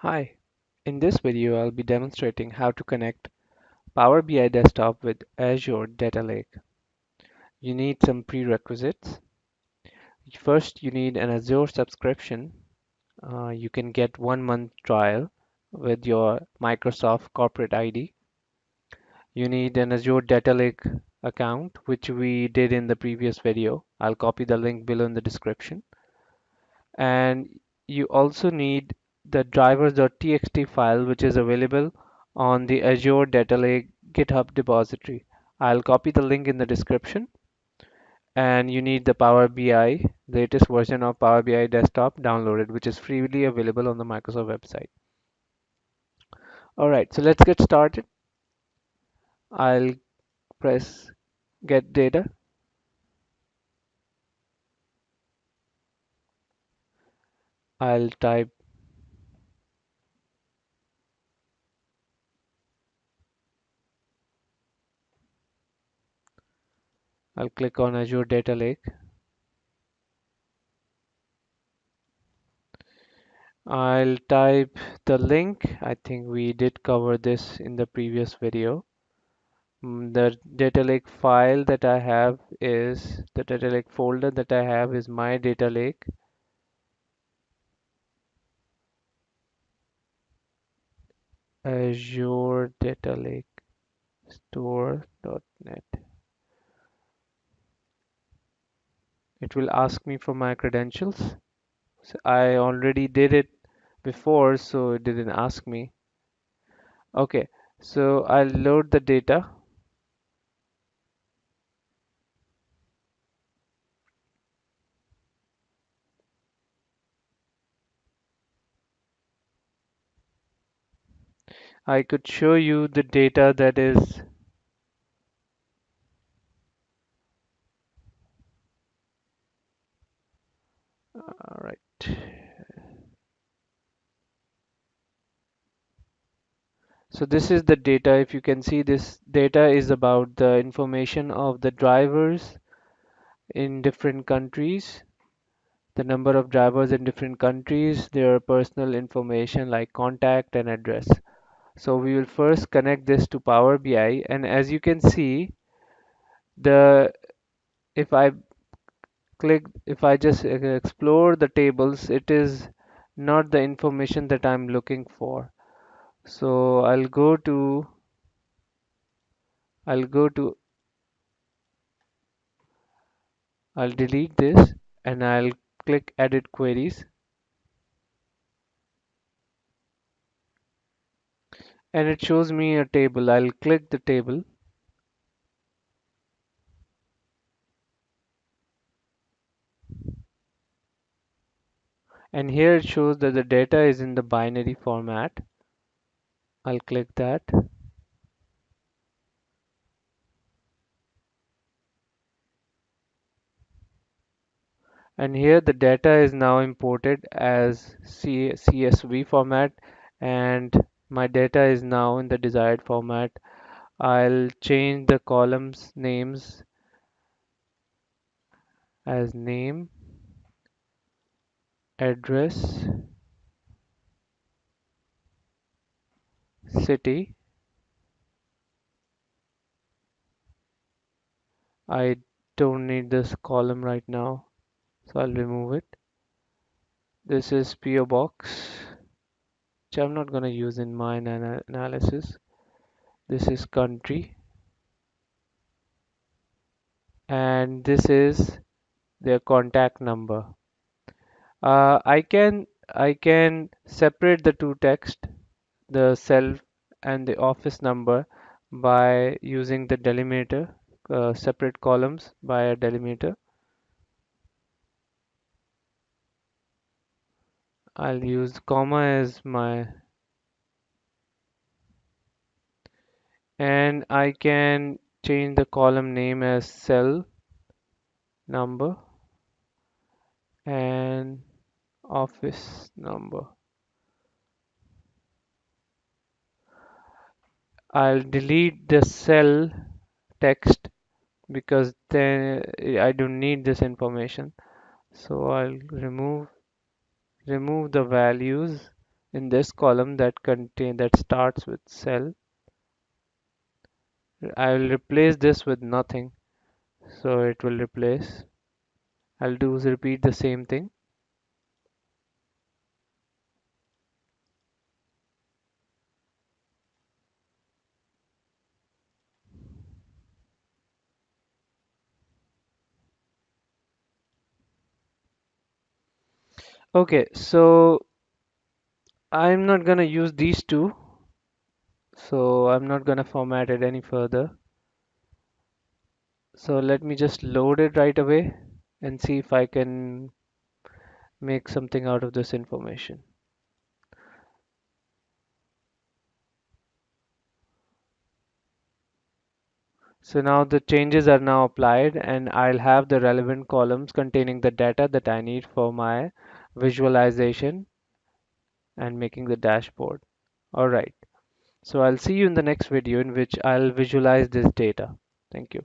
Hi, in this video I'll be demonstrating how to connect Power BI Desktop with Azure Data Lake. You need some prerequisites. First, you need an Azure subscription. You can get 1 month trial with your Microsoft corporate ID. You need an Azure Data Lake account, which we did in the previous video. I'll copy the link below in the description. And you also need the drivers.txt file, which is available on the Azure Data Lake GitHub repository. I'll copy the link in the description. And you need the Power BI, latest version of Power BI Desktop downloaded, which is freely available on the Microsoft website. All right, so let's get started. I'll press Get Data. I'll type I'll click on Azure Data Lake. I'll type the link. I think we did cover this in the previous video. The data lake file that I have is the data lake folder that I have is my data lake. Azure Data Lake store.net. It will ask me for my credentials. So I already did it before, so it didn't ask me. Okay, so I'll load the data. I could show you the data that is all right. So this is the data. If you can see, this data is about the information of the drivers in different countries, the number of drivers in different countries, their personal information like contact and address. So we will first connect this to Power BI, and as you can see, the if I if I just explore the tables, it is not the information that I'm looking for. So I'll go to I'll delete this and I'll click edit queries, and it shows me a table. I'll click the table, and here it shows that the data is in the binary format. I'll click that, and here the data is now imported as CSV format, and my data is now in the desired format. I'll change the columns names as name, address, city. I don't need this column right now, so I'll remove it. This is PO box, which I'm not going to use in my analysis. This is country, and this is their contact number. I can separate the two text, the cell and the office number, by using the delimiter, separate columns by a delimiter. I'll use comma as my, and I can change the column name as cell number and office number. I'll delete the cell text because then I don't need this information. So I'll remove the values in this column that starts with cell. I will replace this with nothing, so it will replace. I'll do is repeat the same thing. Okay, so I'm not gonna use these two, so I'm not gonna format it any further. So let me just load it right away and see if I can make something out of this information. So now the changes are now applied and I'll have the relevant columns containing the data that I need for my visualization and making the dashboard. Alright, so I'll see you in the next video in which I'll visualize this data. Thank you.